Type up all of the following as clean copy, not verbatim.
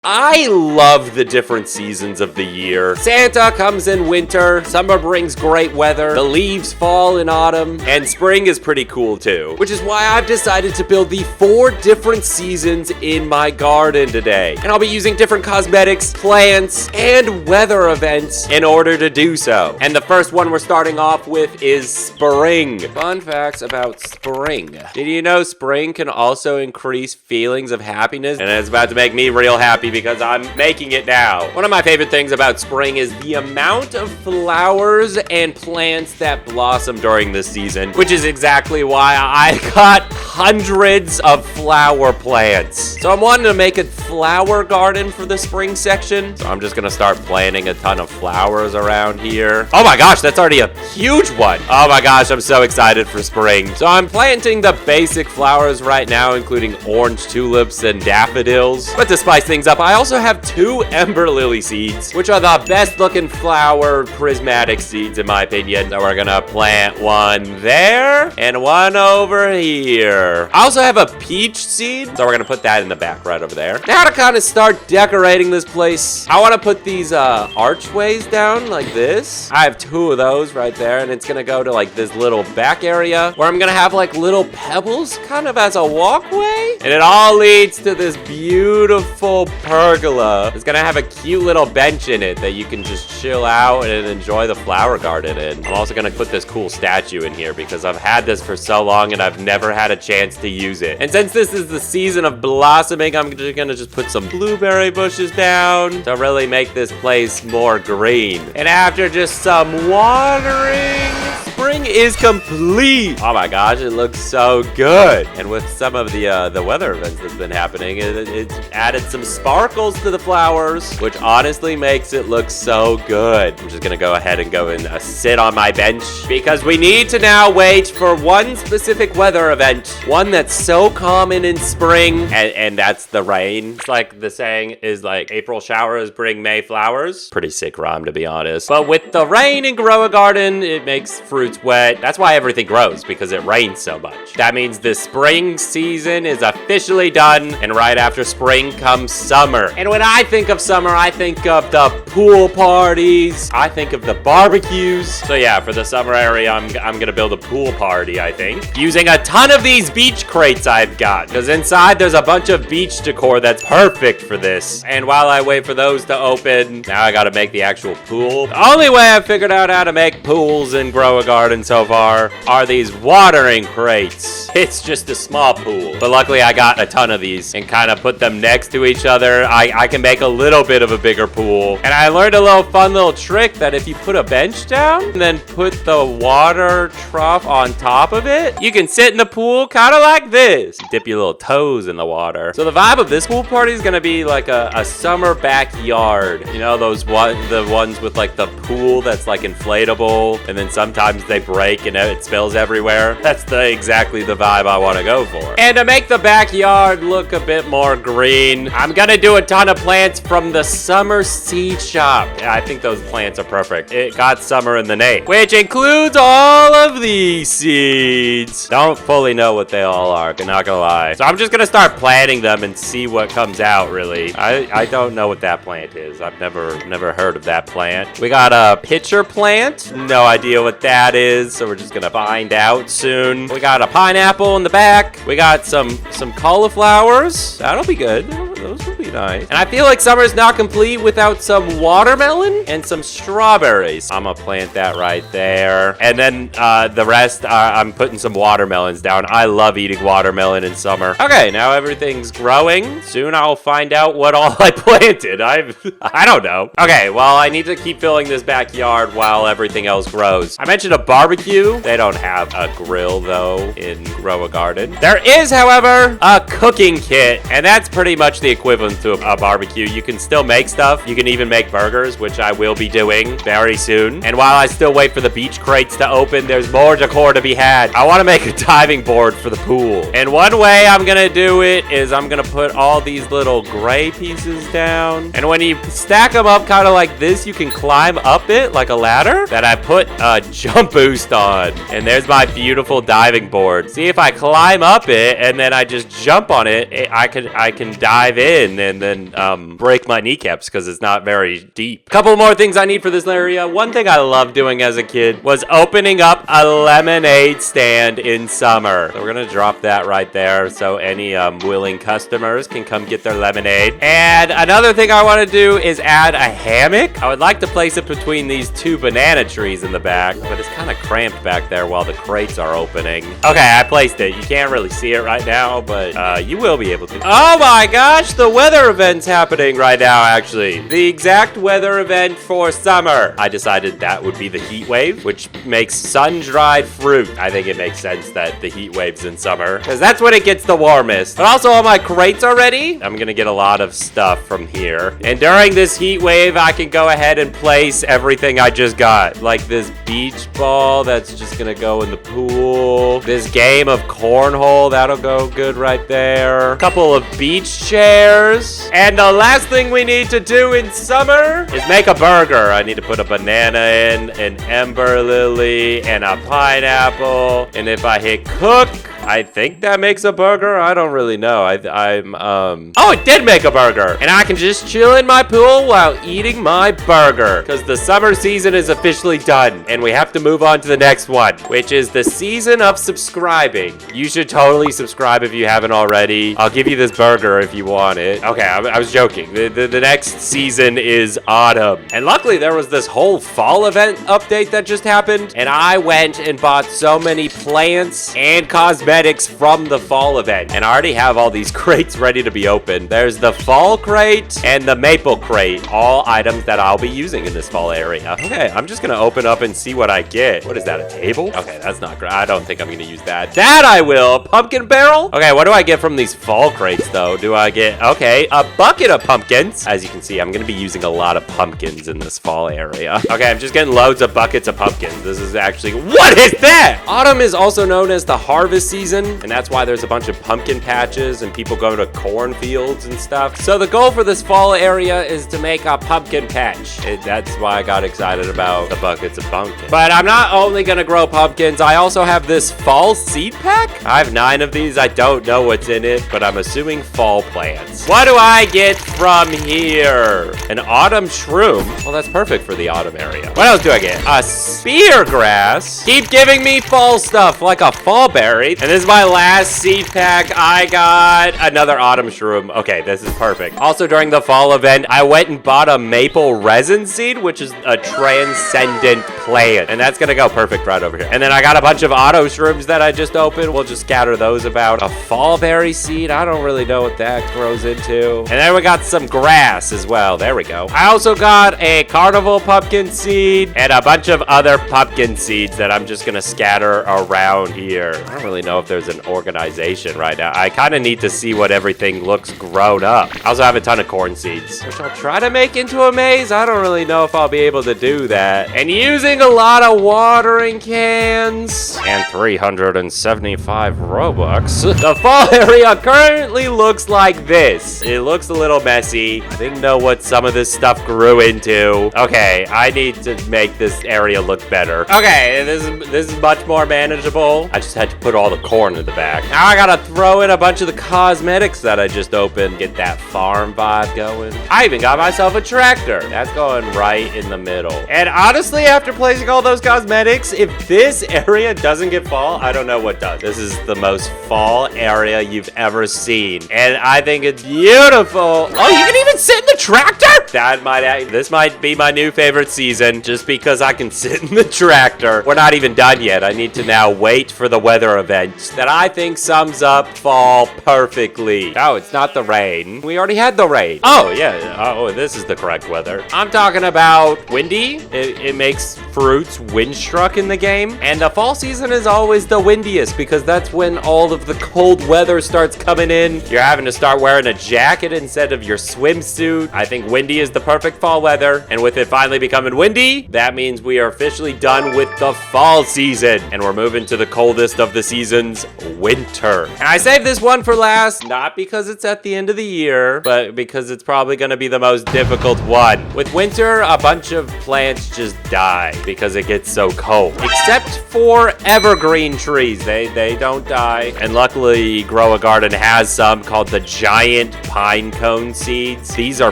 I love the different seasons of the year. Santa comes in winter, summer brings great weather, the leaves fall in autumn, and spring is pretty cool too. Which is why I've decided to build the 4 different seasons in my garden today. And I'll be using different cosmetics, plants, and weather events in order to do so. And the first one we're starting off with is spring. Fun facts about spring. Did you know spring can also increase feelings of happiness? And it's about to make me real happy because I'm making it now. One of my favorite things about spring is the amount of flowers and plants that blossom during this season, which is exactly why I got hundreds of flower plants. So I'm wanting to make a flower garden for the spring section. So I'm just gonna start planting a ton of flowers around here. Oh my gosh, that's already a huge one. Oh my gosh, I'm so excited for spring. So I'm planting the basic flowers right now, including orange tulips and daffodils. But to spice things up, I also have 2 ember lily seeds, which are the best looking flower prismatic seeds in my opinion. So we're gonna plant one there and one over here. I also have a peach seed, so we're gonna put that in the back right over there. Now to kind of start decorating this place, I want to put these archways down like this. I have 2 of those right there, and it's gonna go to like this little back area where I'm gonna have like little pebbles kind of as a walkway, and it all leads to this beautiful pergola. It's gonna have a cute little bench in it that you can just chill out and enjoy the flower garden in. I'm also gonna put this cool statue in here because I've had this for so long and I've never had a chance to use it. And since this is the season of blossoming, I'm gonna just put some blueberry bushes down to really make this place more green. And after just some watering, spring is complete. Oh my gosh, it looks so good. And with some of the weather events that's been happening, it added some sparkles to the flowers, which honestly makes it look so good. I'm just gonna go ahead and go and sit on my bench because we need to now wait for one specific weather event, one that's so common in spring, and that's the rain. It's like the saying is like April showers bring May flowers. Pretty sick rhyme to be honest. But with the rain in Grow a Garden, it makes fruits wet. That's why everything grows, because it rains so much. That means the spring season is officially done, and right after spring comes summer. And when I think of summer, I think of the pool parties, I think of the barbecues. So yeah, for the summer area, I'm gonna build a pool party, I think, using a ton of these beach crates I've got, because inside there's a bunch of beach decor that's perfect for this. And while I wait for those to open, now I gotta make the actual pool. The only way I've figured out how to make pools in Grow a Garden so far are these watering crates. It's just a small pool, but luckily I got a ton of these and kind of put them next to each other. I can make a little bit of a bigger pool. And I learned a fun little trick that if you put a bench down and then put the water trough on top of it, you can sit in the pool kind of like this. Dip your little toes in the water. So the vibe of this pool party is gonna be like a summer backyard. You know, the ones with like the pool that's like inflatable, and then sometimes they break and it spills everywhere. That's exactly the vibe I want to go for. And to make the backyard look a bit more green, I'm gonna do a ton of plants from the summer seed shop. Yeah, I think those plants are perfect. It got summer in the name, which includes all of these seeds. Don't fully know what they all are, not gonna lie. So I'm just gonna start planting them and see what comes out, really. I don't know what that plant is. I've never heard of that plant. We got a pitcher plant. No idea what that is, so we're just gonna find out soon. We got a pineapple in the back. We got some cauliflowers. That'll be good. Those will be nice. And I feel like summer's not complete without some watermelon and some strawberries. I'm gonna plant that right there. And then the rest, I'm putting some watermelons down. I love eating watermelon in summer. Okay, now everything's growing. Soon I'll find out what all I planted. I don't know. Okay, well, I need to keep filling this backyard while everything else grows. I mentioned a barbecue. They don't have a grill, though, in Grow a Garden. There is, however, a cooking kit, and that's pretty much the equivalent to a barbecue. You can still make stuff. You can even make burgers, which I will be doing very soon. And while I still wait for the beach crates to open, there's more decor to be had. I want to make a diving board for the pool. And one way I'm gonna do it is I'm gonna put all these little gray pieces down. And when you stack them up kind of like this, you can climb up it like a ladder that I put a jump boost on. And there's my beautiful diving board. See, if I climb up it and then I just jump on it, I can dive in and then break my kneecaps because it's not very deep. Couple more things I need for this area. One thing I loved doing as a kid was opening up a lemonade stand in summer. So we're gonna drop that right there so any willing customers can come get their lemonade. And another thing I want to do is add a hammock. I would like to place it between these two banana trees in the back, but it's kind of cramped back there while the crates are opening. Okay, I placed it. You can't really see it right now, but you will be able to. Oh my gosh, the weather event's happening right now, actually. The exact weather event for summer. I decided that would be the heat wave, which makes sun-dried fruit. I think it makes sense that the heat wave's in summer, because that's when it gets the warmest. But also, all my crates are ready. I'm gonna get a lot of stuff from here. And during this heat wave, I can go ahead and place everything I just got. Like this beach ball that's just gonna go in the pool. This game of cornhole, that'll go good right there. A couple of beach chairs. And the last thing we need to do in summer is make a burger. I need to put a banana in, an ember lily, and a pineapple. And if I hit cook, I think that makes a burger. I don't really know. Oh, it did make a burger. And I can just chill in my pool while eating my burger, because the summer season is officially done. And we have to move on to the next one, which is the season of subscribing. You should totally subscribe if you haven't already. I'll give you this burger if you want it. Okay, I was joking. The next season is autumn. And luckily, there was this whole fall event update that just happened. And I went and bought so many plants and cosmetics from the fall event. And I already have all these crates ready to be opened. There's the fall crate and the maple crate. All items that I'll be using in this fall area. Okay, I'm just gonna open up and see what I get. What is that, a table? Okay, that's not great. I don't think I'm gonna use that. That I will. A pumpkin barrel? Okay, what do I get from these fall crates though? Do I get, okay, a bucket of pumpkins. As you can see, I'm gonna be using a lot of pumpkins in this fall area. Okay, I'm just getting loads of buckets of pumpkins. This is actually, what is that? Autumn is also known as the harvest season, and that's why there's a bunch of pumpkin patches and people go to cornfields and stuff. So the goal for this fall area is to make a pumpkin patch. That's why I got excited about the buckets of pumpkins. But I'm not only gonna grow pumpkins, I also have this fall seed pack. I have 9 of these. I don't know what's in it, but I'm assuming fall plants. What do I get from here? An autumn shroom. Well, that's perfect for the autumn area. What else do I get? A spear grass. Keep giving me fall stuff like a fall berry. And this is my last seed pack. I got another autumn shroom. Okay, this is perfect. Also, during the fall event, I went and bought a maple resin seed, which is a transcendent plant. And that's gonna go perfect right over here. And then I got a bunch of auto shrooms that I just opened. We'll just scatter those about. A fall berry seed. I don't really know what that grows into. And then we got some grass as well. There we go. I also got a carnival pumpkin seed and a bunch of other pumpkin seeds that I'm just gonna scatter around here. I don't really know if there's an organization right now. I kind of need to see what everything looks grown up. I also have a ton of corn seeds, which I'll try to make into a maze. I don't really know if I'll be able to do that. And using a lot of watering cans and 375 Robux. The fall area currently looks like this. It looks a little messy. I didn't know what some of this stuff grew into. Okay, I need to make this area look better. Okay, this is much more manageable. I just had to put all the corn in the back. Now I gotta throw in a bunch of the cosmetics that I just opened. Get that farm vibe going. I even got myself a tractor. That's going right in the middle. And honestly, after placing all those cosmetics, if this area doesn't get fall, I don't know what does. This is the most fall area you've ever seen. And I think it's beautiful. Oh, you can even sit in the tractor? This might be my new favorite season, just because I can sit in the tractor. We're not even done yet. I need to now wait for the weather event that I think sums up fall perfectly. Oh, it's not the rain. We already had the rain. Oh, yeah. Oh, this is the correct weather. I'm talking about windy. It makes fruits windstruck in the game. And the fall season is always the windiest because that's when all of the cold weather starts coming in. You're having to start wearing a jacket instead of your swimsuit. I think windy is the perfect fall weather. And with it finally becoming windy, that means we are officially done with the fall season. And we're moving to the coldest of the seasons, winter. And I saved this one for last, not because it's at the end of the year, but because it's probably gonna be the most difficult one. With winter, a bunch of plants just die because it gets so cold. Except for evergreen trees, they don't die. And luckily, Grow a Garden has some called the giant pine cone seeds. These are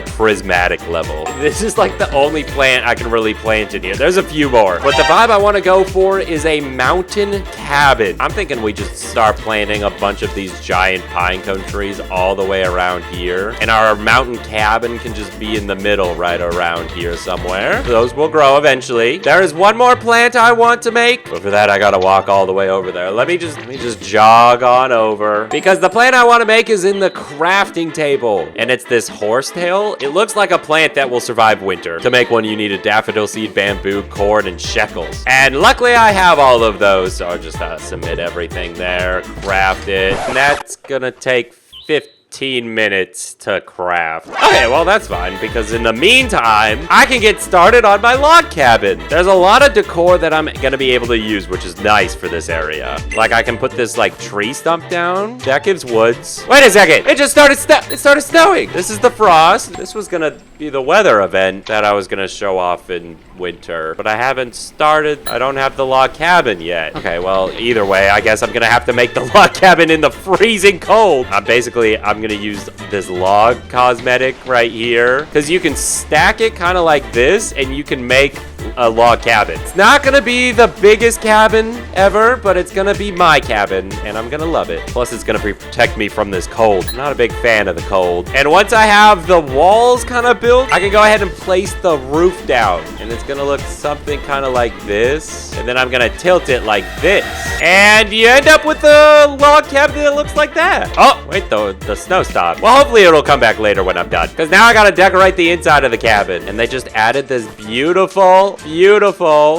prismatic level. This is like the only plant I can really plant in here. There's a few more, but the vibe I want to go for is a mountain cabin. I'm thinking we just start planting a bunch of these giant pine cone trees all the way around here, and our mountain cabin can just be in the middle right around here somewhere. Those will grow eventually. There is one more plant I want to make, but for that I gotta walk all the way over there. Let me just jog on over, because the plant I want to make is in the crafting table, and it's this horsetail. It looks like a plant that will survive winter. To make one, you need a daffodil seed, bamboo, cord, and shekels. And luckily I have all of those, so I'll just submit everything there, craft it, and that's gonna take 15 minutes to craft. Okay, well that's fine, because in the meantime, I can get started on my log cabin. There's a lot of decor that I'm gonna be able to use, which is nice for this area. Like I can put this like tree stump down. That gives woods. Wait a second, it just started snowing. This is the frost. This was gonna be the weather event that I was gonna show off in winter, but I haven't started. I don't have the log cabin yet. Okay, well, either way, I guess I'm gonna have to make the log cabin in the freezing cold. I'm gonna use this log cosmetic right here, because you can stack it kind of like this, and you can make a log cabin. It's not gonna be the biggest cabin ever, but it's gonna be my cabin, and I'm gonna love it. Plus, it's gonna protect me from this cold. I'm not a big fan of the cold. And once I have the walls kind of built, I can go ahead and place the roof down, and it's gonna look something kind of like this, and then I'm gonna tilt it like this, and you end up with a log cabin that looks like that. Oh, wait, the snow stopped. Well, hopefully it'll come back later when I'm done, because now I gotta decorate the inside of the cabin, and they just added this beautiful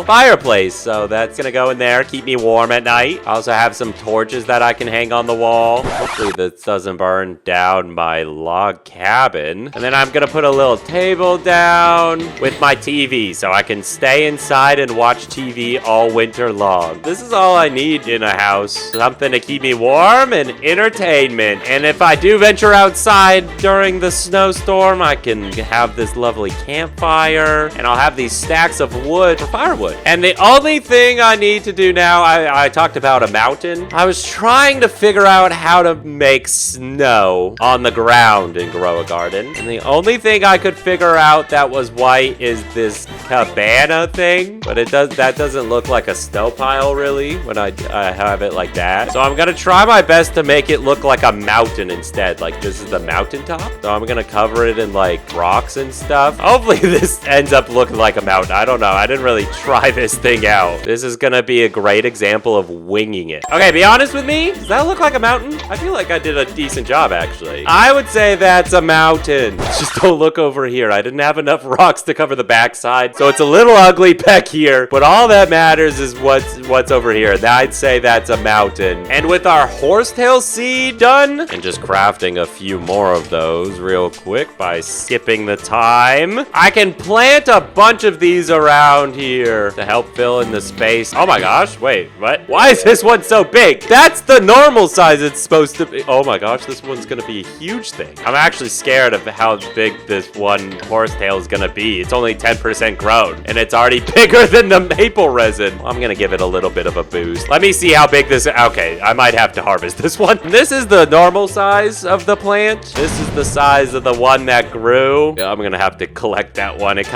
fireplace, so that's gonna go in there, keep me warm at night. I also have some torches that I can hang on the wall. Hopefully this doesn't burn down my log cabin. And then I'm gonna put a little table down with my TV, so I can stay inside and watch TV all winter long. This is all I need in a house, something to keep me warm and entertainment. And if I do venture outside during the snowstorm, I can have this lovely campfire, and I'll have these stacks of wood for firewood. And the only thing I need to do now, I talked about a mountain. I was trying to figure out how to make snow on the ground in Grow a Garden, and the only thing I could figure out that was white is this cabana thing, but that doesn't look like a snow pile really when I have it like that. So I'm gonna try my best to make it look like a mountain instead. Like this is the mountaintop, so I'm gonna cover it in like rocks and stuff. Hopefully this ends up looking like a mountain. I don't know. I didn't really try this thing out. This is gonna be a great example of winging it. Okay, be honest with me. Does that look like a mountain? I feel like I did a decent job, actually. I would say that's a mountain. Just don't look over here. I didn't have enough rocks to cover the backside, so it's a little ugly back here, but all that matters is what's over here. I'd say that's a mountain. And with our horsetail seed done, and just crafting a few more of those real quick by skipping the time, I can plant a bunch of these around here to help fill in the space. Oh my gosh, wait, what? Why is this one so big? That's the normal size it's supposed to be. Oh my gosh, this one's gonna be a huge thing. I'm actually scared of how big this one horsetail is gonna be. It's only 10% grown, and it's already bigger than the maple resin. I'm gonna give it a little bit of a boost. Let me see how big this, okay, I might have to harvest this one. This is the normal size of the plant. This is the size of the one that grew. I'm gonna have to collect that one. It's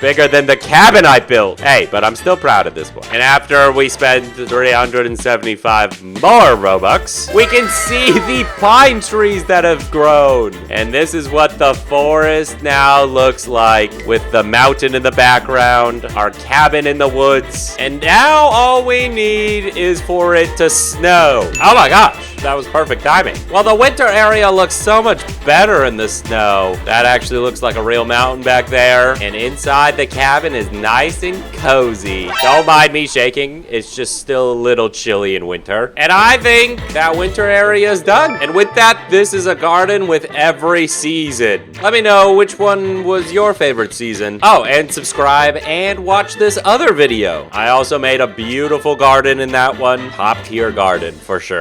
bigger than the cabin I built. Hey, but I'm still proud of this one. And after we spend 375 more Robux, we can see the pine trees that have grown. And this is what the forest now looks like, with the mountain in the background, our cabin in the woods. And now all we need is for it to snow. Oh my gosh. That was perfect timing. Well, the winter area looks so much better in the snow. That actually looks like a real mountain back there. And inside the cabin is nice and cozy. Don't mind me shaking. It's just still a little chilly in winter. And I think that winter area is done. And with that, this is a garden with every season. Let me know which one was your favorite season. Oh, and subscribe and watch this other video. I also made a beautiful garden in that one. Top tier garden for sure.